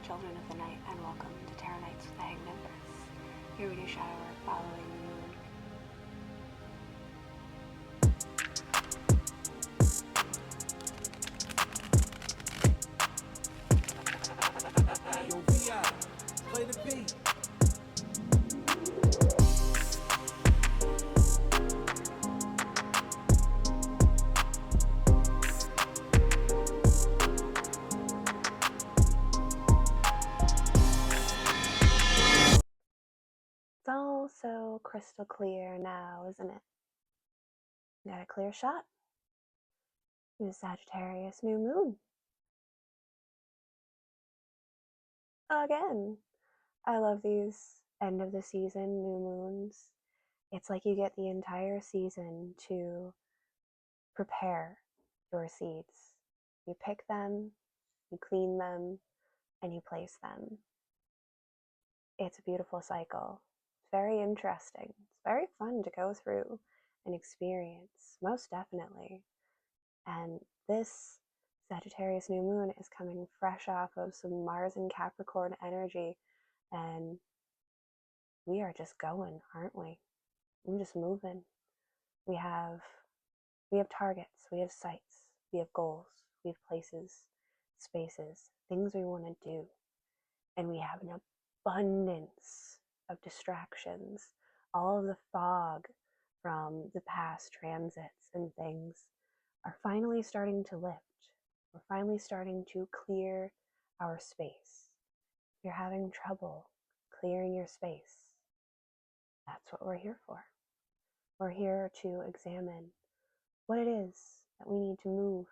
children of the night, and welcome to Tarot Nights with the Hanged Empress. Here we do shadow work following the moon. Yo, VI, play the beat. It's all so crystal clear now, isn't it? Got a clear shot. New Sagittarius new moon. Again. I love these end of the season new moons. It's like you get the entire season to prepare your seeds. You pick them, you clean them, and you place them. It's a beautiful cycle. It's very interesting. It's very fun to go through and experience, most definitely. And this Sagittarius new moon is coming fresh off of some Mars and Capricorn energy, and we are just going, aren't we? We're just moving. We have targets, we have sights, we have goals, we have places, spaces, things we want to do, and we have an abundance of distractions. All of the fog from the past transits and things are finally starting to lift. We're finally starting to clear our space. If you're having trouble clearing your space, that's what we're here for. We're here to examine what it is that we need to move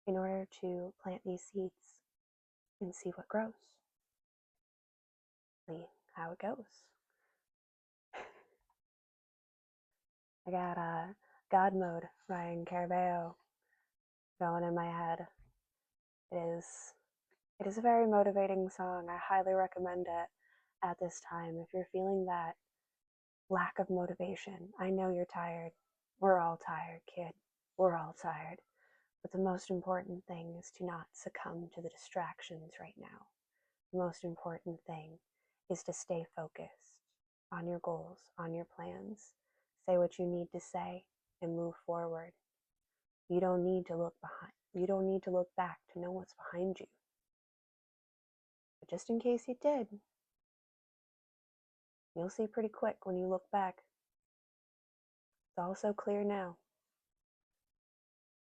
in order to plant these seeds and see what grows. See how it goes. I got God Mode, Ryan Carabeo, going in my head. It is a very motivating song. I highly recommend it at this time. If you're feeling that lack of motivation, I know you're tired. We're all tired, kid. We're all tired. But the most important thing is to not succumb to the distractions right now. The most important thing is to stay focused on your goals, on your plans. Say what you need to say and move forward. You don't need to look behind. You don't need to look back to know what's behind you. But just in case you did, you'll see pretty quick when you look back. It's all so clear now.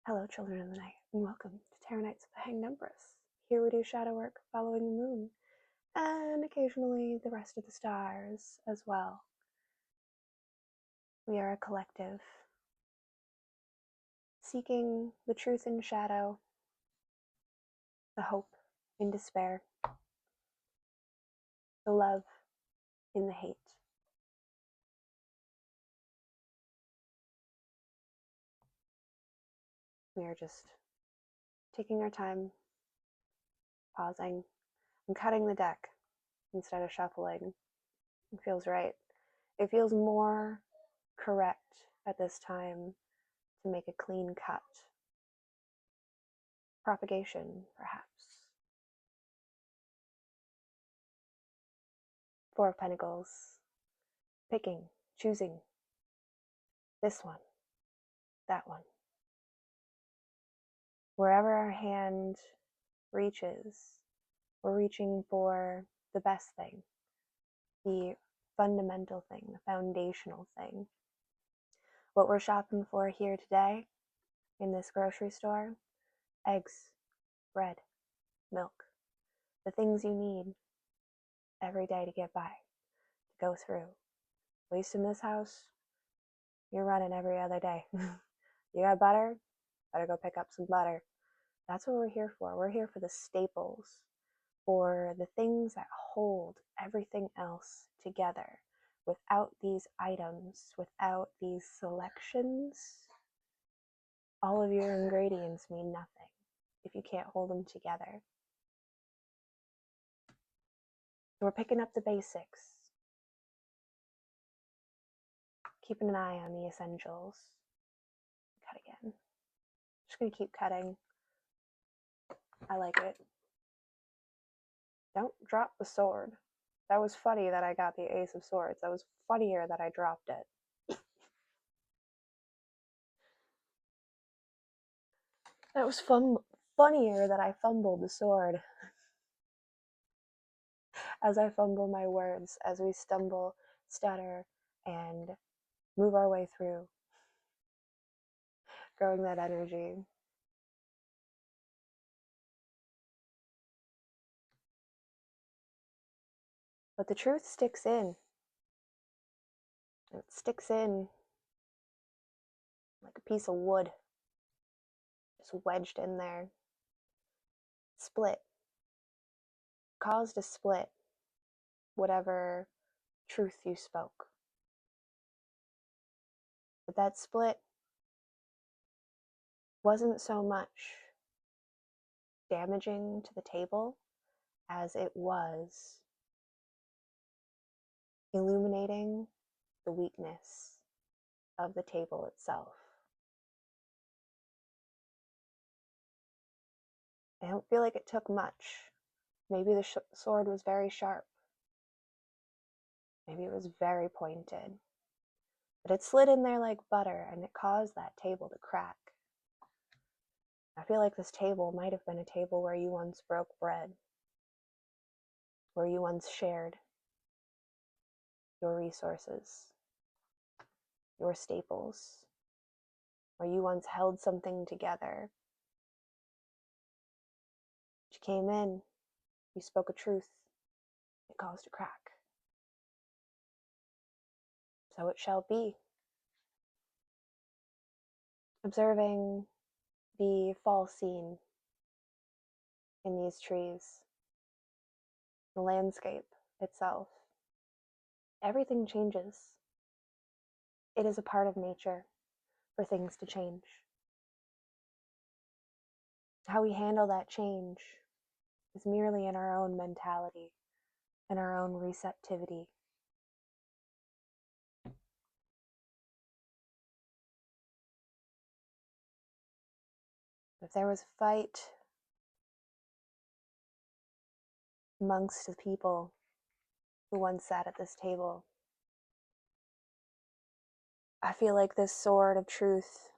Hello, children of the night, and welcome to Tarot Nights with the Hanged Empress. Here we do shadow work following the moon, and occasionally the rest of the stars as well. We are a collective, seeking the truth in shadow, the hope in despair, the love in the hate. We are just taking our time, pausing, and cutting the deck instead of shuffling. It feels right. It feels more correct at this time to make a clean cut. Propagation, perhaps. Four of Pentacles. Picking, choosing. This one, that one. Wherever our hand reaches, we're reaching for the best thing, the fundamental thing, the foundational thing. What we're shopping for here today in this grocery store: eggs, bread, milk, the things you need every day to get by, to go through. At least in this house, you're running every other day. You got butter? Better go pick up some butter. That's what we're here for. We're here for the staples, for the things that hold everything else together. Without these items, without these selections, all of your ingredients mean nothing if you can't hold them together. So we're picking up the basics, keeping an eye on the essentials. Cut again. Just gonna keep cutting. I like it. Don't drop the sword. That was funny that I got the Ace of Swords. That was funnier that I dropped it. That was funnier that I fumbled the sword. As I fumble my words, as we stumble, stutter, and move our way through, growing that energy. But the truth sticks in. It sticks in like a piece of wood, just wedged in there. Split. Caused a split, whatever truth you spoke. But that split wasn't so much damaging to the table as it was illuminating the weakness of the table itself. I don't feel like it took much. Maybe the sword was very sharp. Maybe it was very pointed. But it slid in there like butter and it caused that table to crack. I feel like this table might have been a table where you once broke bread, where you once shared your resources, your staples, where you once held something together. You came in, you spoke a truth, it caused a crack. So it shall be. Observing the fall scene in these trees, the landscape itself, everything changes. It is a part of nature for things to change. How we handle that change is merely in our own mentality and our own receptivity. If there was a fight amongst the people who once sat at this table, I feel like this sword of truth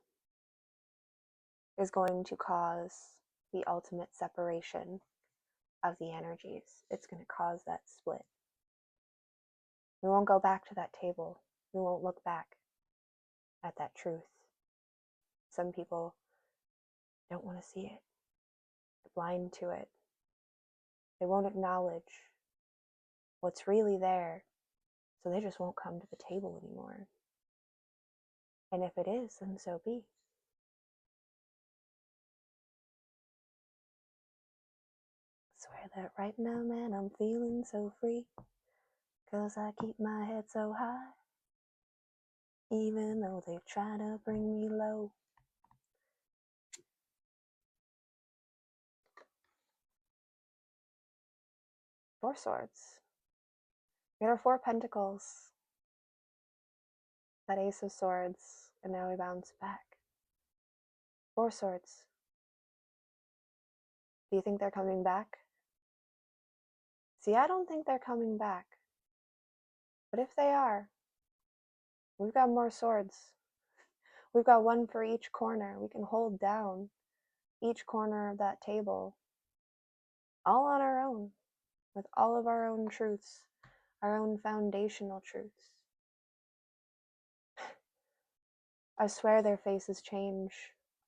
is going to cause the ultimate separation of the energies. It's going to cause that split. We won't go back to that table. We won't look back at that truth. Some people don't want to see it. They're blind to it. They won't acknowledge what's really there, so they just won't come to the table anymore. And if it is, then so be. I swear that right now, man, I'm feeling so free, 'cause I keep my head so high, even though they try to bring me low. Four swords. We got our four pentacles, that ace of swords, and now we bounce back. Four swords. Do you think they're coming back? See, I don't think they're coming back. But if they are, we've got more swords. We've got one for each corner. We can hold down each corner of that table, all on our own, with all of our own truths, our own foundational truths. I swear their faces change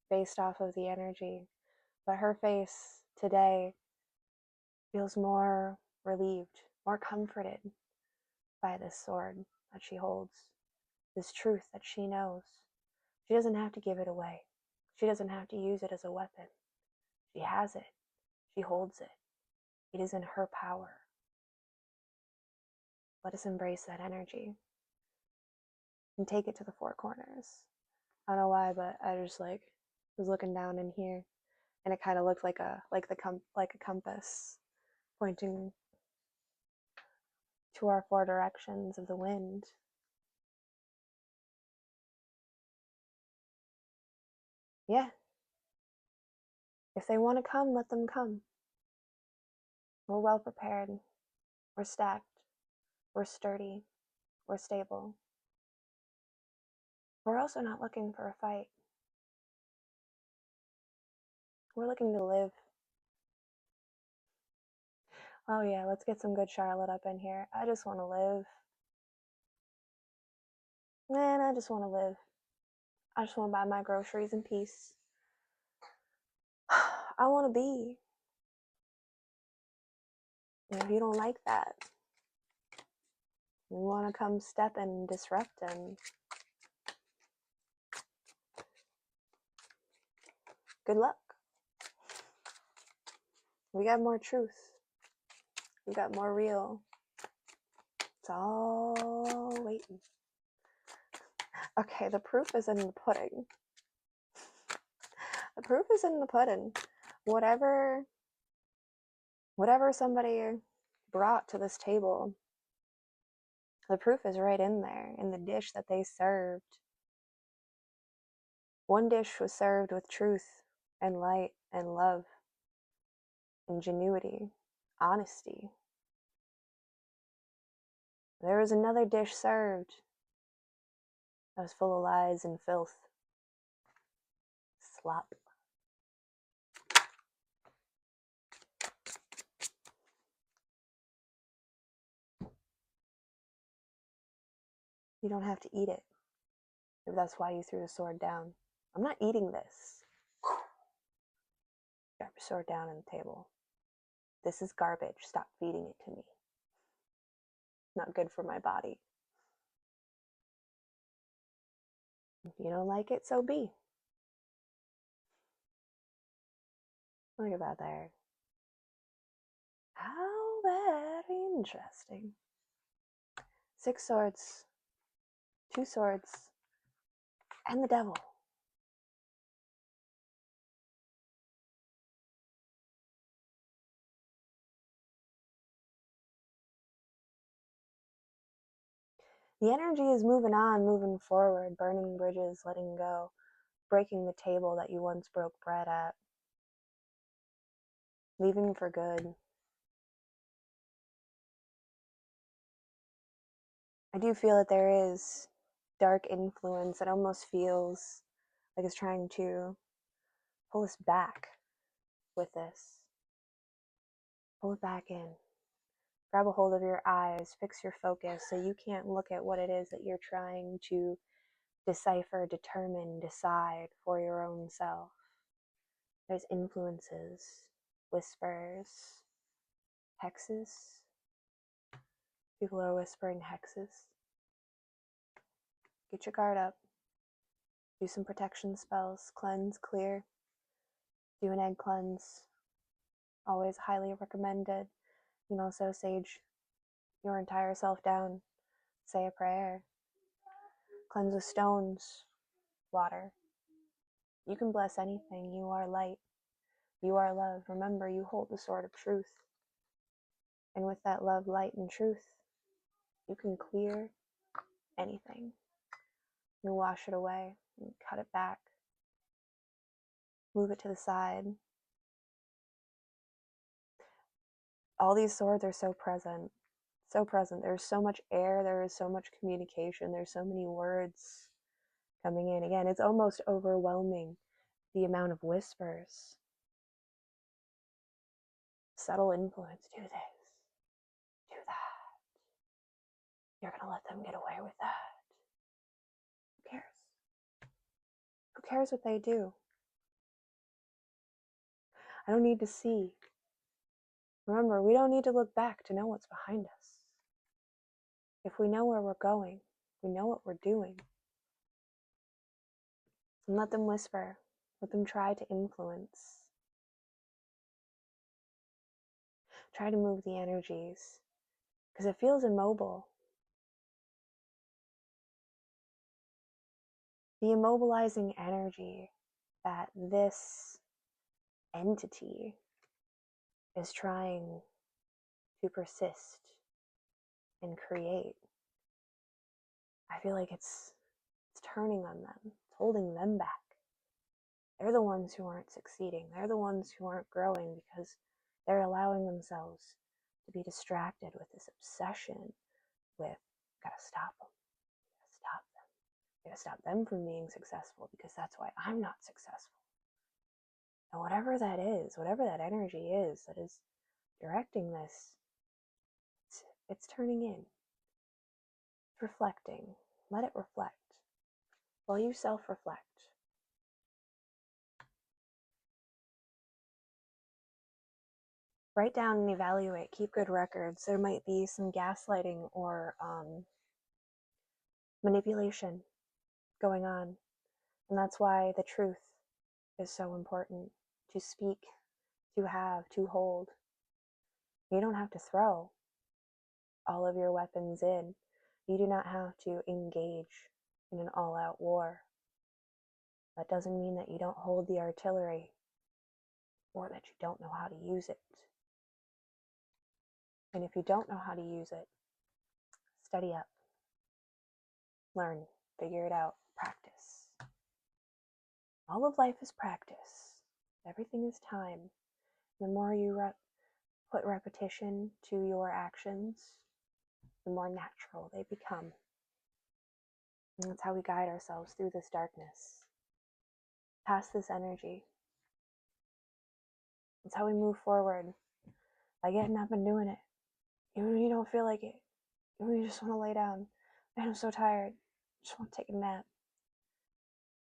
based off of the energy, but her face today feels more relieved, more comforted by this sword that she holds, this truth that she knows. She doesn't have to give it away. She doesn't have to use it as a weapon. She has it. She holds it. It is in her power. Let us embrace that energy and take it to the four corners. I don't know why, but I just was looking down in here, and it kind of looked like a compass pointing to our four directions of the wind. Yeah. If they want to come, let them come. We're well prepared. We're stacked. We're sturdy. We're stable. We're also not looking for a fight. We're looking to live. Oh yeah, let's get some good Charlotte up in here. I just want to live. Man, I just want to live. I just want to buy my groceries in peace. I want to be. And if you don't like that, you want to come step and disrupt and good luck. We got more truth. We got more real. It's all waiting. Okay, the proof is in the pudding. The proof is in the pudding. Whatever somebody brought to this table, the proof is right in there, in the dish that they served. One dish was served with truth and light and love, ingenuity, honesty. There was another dish served that was full of lies and filth. Slop. You don't have to eat it, if that's why you threw the sword down. I'm not eating this. Drop your sword down on the table. This is garbage. Stop feeding it to me. Not good for my body. If you don't like it, so be. Look at that there. How very interesting. 6 swords, 2 swords, and the devil. The energy is moving on, moving forward, burning bridges, letting go, breaking the table that you once broke bread at, leaving for good. I do feel that there is dark influence that almost feels like it's trying to pull us back with this. Pull it back in. Grab a hold of your eyes, fix your focus so you can't look at what it is that you're trying to decipher, determine, decide for your own self. There's influences, whispers, hexes. People are whispering hexes. Get your guard up. Do some protection spells. Cleanse, clear. Do an egg cleanse. Always highly recommended. You can also sage your entire self down. Say a prayer. Cleanse with stones, water. You can bless anything. You are light. You are love. Remember, you hold the sword of truth. And with that love, light, and truth, you can clear anything. You wash it away, and cut it back, move it to the side. All these swords are so present, so present. There's so much air, there is so much communication, there's so many words coming in. Again, it's almost overwhelming, the amount of whispers. Subtle influence, do this, do that. You're gonna let them get away with that. Who cares? Who cares what they do? I don't need to see. Remember, we don't need to look back to know what's behind us. If we know where we're going, we know what we're doing. And let them whisper. Let them try to influence. Try to move the energies. Because it feels immobile. The immobilizing energy that this entity is trying to persist and create. I feel like it's turning on them. It's holding them back. They're the ones who aren't succeeding. They're the ones who aren't growing because They're allowing themselves to be distracted with this obsession with, gotta stop them, gotta stop them, gotta stop them from being successful because that's why I'm not successful. And whatever that is, whatever that energy is that is directing this, it's turning in, it's reflecting. Let it reflect. While you self-reflect, write down and evaluate, keep good records. There might be some gaslighting or manipulation going on. And that's why the truth is so important to speak, to have, to hold. You don't have to throw all of your weapons in. You do not have to engage in an all-out war. That doesn't mean that you don't hold the artillery or that you don't know how to use it. And if you don't know how to use it, study up, learn, figure it out, practice. All of life is practice. Everything is time. The more you put repetition to your actions, the more natural they become. And that's how we guide ourselves through this darkness, past this energy. That's how we move forward, by getting up and doing it. Even when you don't feel like it, even when you just want to lay down. Man, I'm so tired. I just want to take a nap.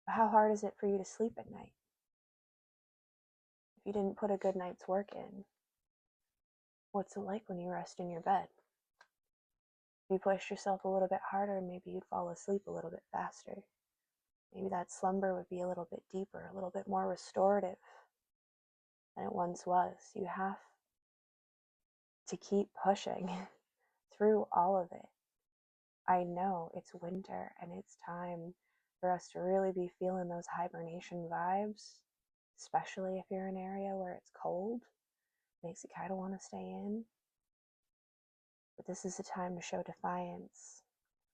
But how hard is it for you to sleep at night if you didn't put a good night's work in? What's it like when you rest in your bed? If you pushed yourself a little bit harder, maybe you'd fall asleep a little bit faster. Maybe that slumber would be a little bit deeper, a little bit more restorative than it once was. You have to keep pushing through all of it. I know it's winter and it's time for us to really be feeling those hibernation vibes, especially if you're in an area where it's cold. Makes you kind of want to stay in. But this is the time to show defiance.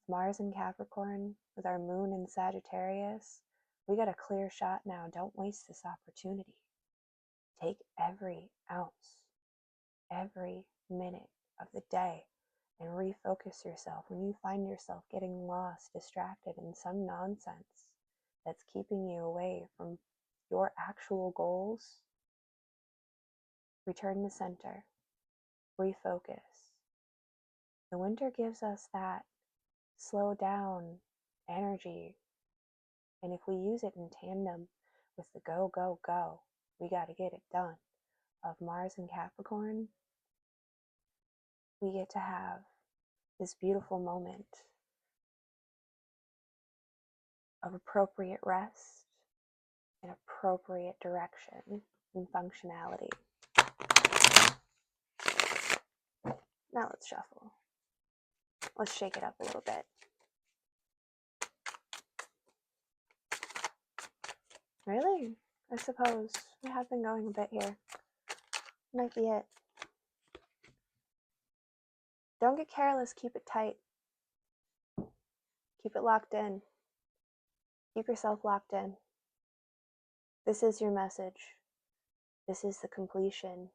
Mars in Capricorn, with our moon in Sagittarius, we got a clear shot now. Don't waste this opportunity. Take every ounce, every minute of the day and refocus yourself. When you find yourself getting lost, distracted in some nonsense that's keeping you away from your actual goals, return to center, refocus. The winter gives us that slow down energy, and if we use it in tandem with the go, go, go, we got to get it done of Mars and Capricorn, we get to have this beautiful moment of appropriate rest and appropriate direction and functionality. Now let's shuffle. Let's shake it up a little bit. Really? I suppose we have been going a bit here. Might be it. Don't get careless, keep it tight. Keep it locked in. Keep yourself locked in. This is your message. This is the completion.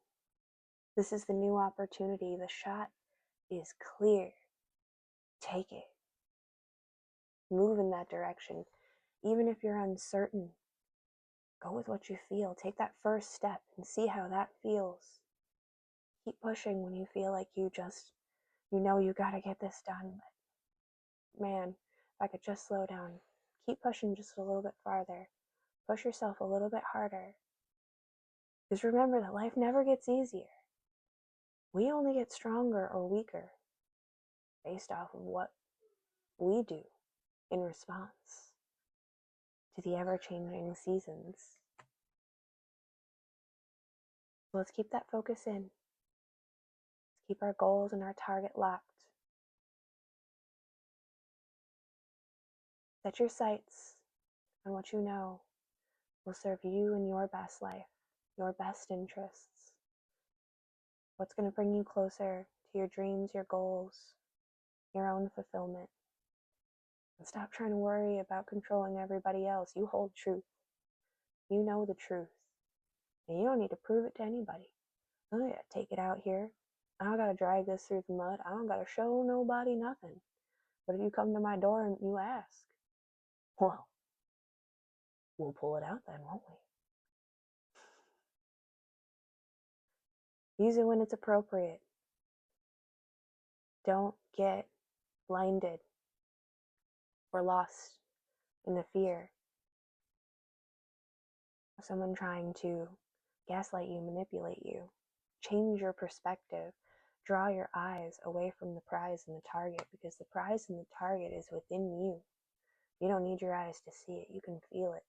This is the new opportunity. The shot is clear. Take it. Move in that direction. Even if you're uncertain, go with what you feel. Take that first step and see how that feels. Keep pushing when you feel like you know you gotta get this done. But man, if I could just slow down. Keep pushing just a little bit farther. Push yourself a little bit harder. Because remember that life never gets easier. We only get stronger or weaker based off of what we do in response to the ever-changing seasons. So let's keep that focus in. Let's keep our goals and our target locked. Set your sights on what you know will serve you and your best life, your best interests. What's going to bring you closer to your dreams, your goals, your own fulfillment. And stop trying to worry about controlling everybody else. You hold truth. You know the truth. And you don't need to prove it to anybody. I don't gotta take it out here. I don't gotta drag this through the mud. I don't gotta show nobody nothing. But if you come to my door and you ask, well, we'll pull it out then, won't we? Use it when it's appropriate. Don't get blinded or lost in the fear of someone trying to gaslight you, manipulate you. Change your perspective. Draw your eyes away from the prize and the target, because the prize and the target is within you. You don't need your eyes to see it. You can feel it.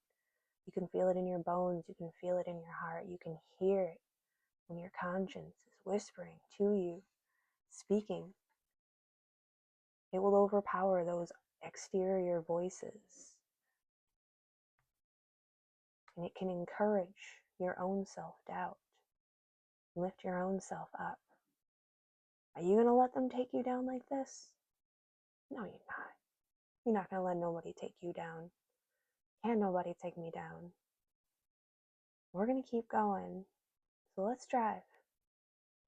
You can feel it in your bones. You can feel it in your heart. You can hear it when your conscience is whispering to you, speaking. It will overpower those exterior voices. And it can encourage your own self-doubt. Lift your own self up. Are you going to let them take you down like this? No, you're not. You're not going to let nobody take you down. Can't nobody take me down. We're going to keep going. So let's drive.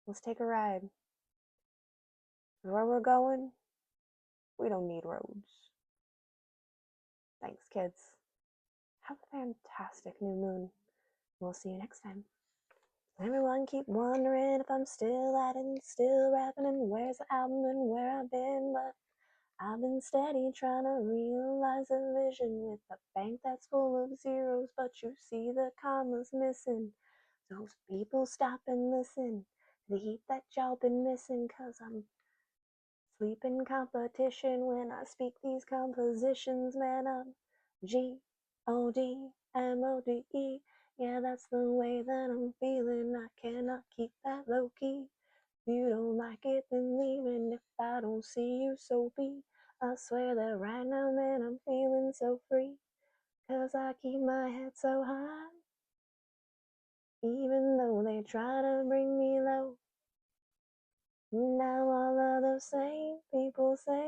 Let's take a ride. Where we're going, we don't need roads. Thanks, kids. Have a fantastic new moon. We'll see you next time. Everyone keep wondering if I'm still at it, still rapping, and where's the album and where I've been, but I've been steady trying to realize a vision with a bank that's full of zeros, but you see the commas missing. Those people stop and listen to the heat that y'all been missing, 'cause I'm sleeping competition when I speak these compositions, man. I'm Godmode. Yeah, that's the way that I'm feeling. I cannot keep that low key. If you don't like it, then leave. And if I don't see you, so be. I swear that right now, man, I'm feeling so free. 'Cause I keep my head so high. Even though they try to bring me low. Now all of those same people say